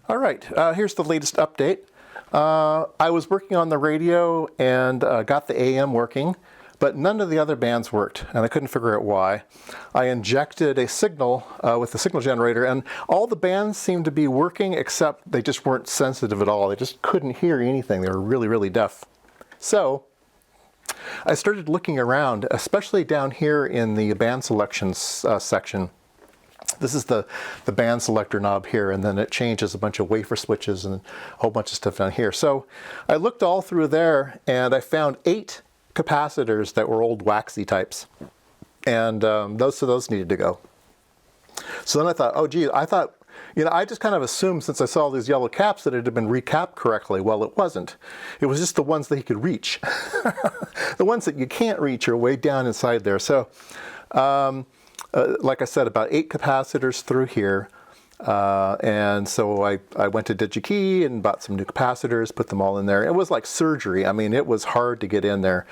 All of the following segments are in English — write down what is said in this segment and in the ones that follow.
All right, here's the latest update. I was working on the radio and got the AM working, but none of the other bands worked, and I couldn't figure out why. I injected a signal with the signal generator, and all the bands seemed to be working, except they just weren't sensitive at all. They just couldn't hear anything. They were really, really deaf. So I started looking around, especially down here in the band selections section. This is the band selector knob here, and then it changes a bunch of wafer switches and a whole bunch of stuff down here. So I looked all through there, and I found 8 capacitors that were old waxy types, and those needed to go. So then I thought, oh gee, I just kind of assumed, since I saw these yellow caps, that it had been recapped correctly. Well, it wasn't. It was just the ones that he could reach. The ones that you can't reach are way down inside there. So like I said, about 8 capacitors through here. And so I went to DigiKey and bought some new capacitors, put them all in there. It was like surgery. I mean, it was hard to get in there.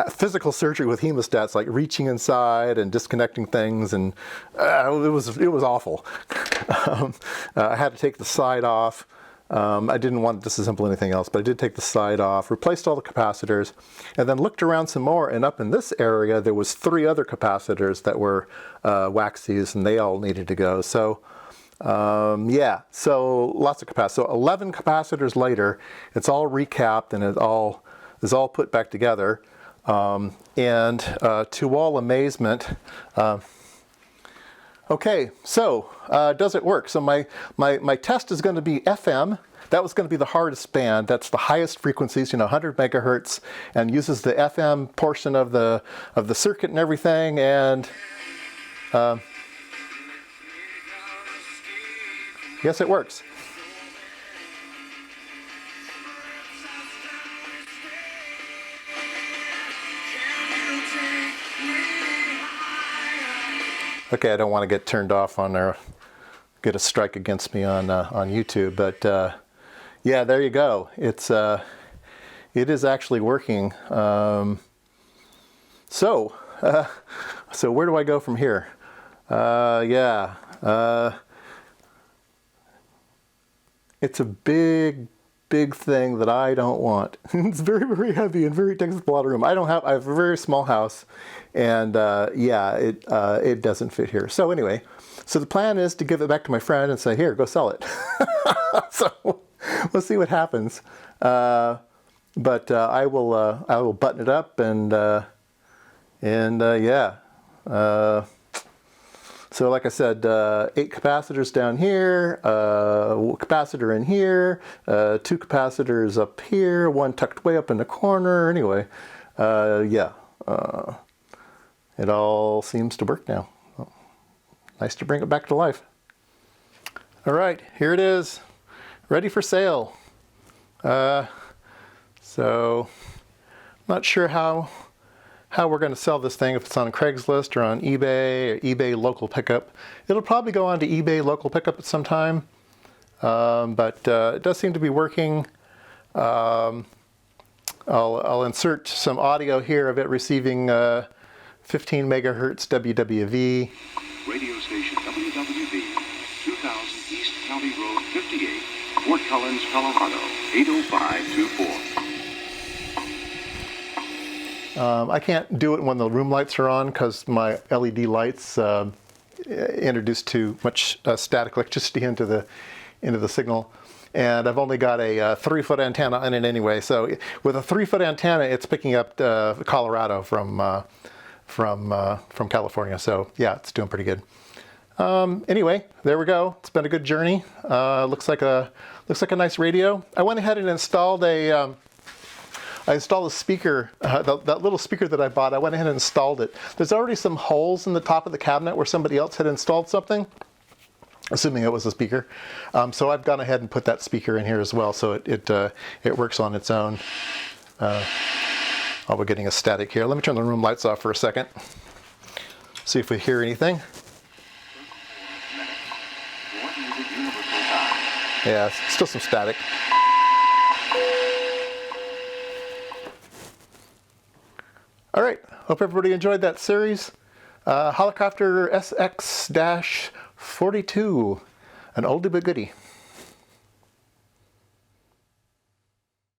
Physical surgery with hemostats, like reaching inside and disconnecting things, and it was awful. I had to take the side off. I didn't want to disassemble anything else, but I did take the side off, replaced all the capacitors, and then looked around some more, and up in this area there was 3 other capacitors that were waxies, and they all needed to go. So yeah, so lots of capacitors. So 11 capacitors later, it's all recapped, and it all is all put back together. And to all amazement, okay, so does it work? So my test is going to be FM. That was going to be the hardest band. That's the highest frequencies, 100 megahertz, and uses the FM portion of the circuit and everything. And yes, it works. Okay, I don't want to get turned off on or get a strike against me on YouTube, but yeah, there you go. It is actually working. So where do I go from here? Yeah, it's a big thing that I don't want. It's very, very heavy and takes up a lot of room. I have a very small house, and yeah, it doesn't fit here. So anyway, so the plan is to give it back to my friend and say, here, go sell it. So we'll see what happens. But I will button it up, and yeah. So like I said, 8 capacitors down here, capacitor in here, 2 capacitors up here, 1 tucked way up in the corner. Anyway, yeah, it all seems to work now. Well, nice to bring it back to life. All right, here it is, ready for sale. So, not sure how we're going to sell this thing, if it's on Craigslist or on eBay or eBay local pickup. It'll probably go on to eBay local pickup at some time, but it does seem to be working. I'll insert some audio here of it receiving 15 megahertz WWV. Radio station WWV, 2000 East County Road 58, Fort Collins, Colorado, 80524. I can't do it when the room lights are on because my LED lights introduce too much static electricity into the signal, and I've only got a 3-foot antenna in it anyway. So with a 3-foot antenna, it's picking up Colorado from California. So yeah, it's doing pretty good. Anyway, there we go. It's been a good journey. Looks like a nice radio. I went ahead and installed a speaker, that little speaker that I bought. I went ahead and installed it. There's already some holes in the top of the cabinet where somebody else had installed something, assuming it was a speaker. So I've gone ahead and put that speaker in here as well, so it works on its own. Oh, we're getting a static here. Let me turn the room lights off for a second. See if we hear anything. Yeah, still some static. All right, hope everybody enjoyed that series. Helicopter SX-42. An oldie but goodie.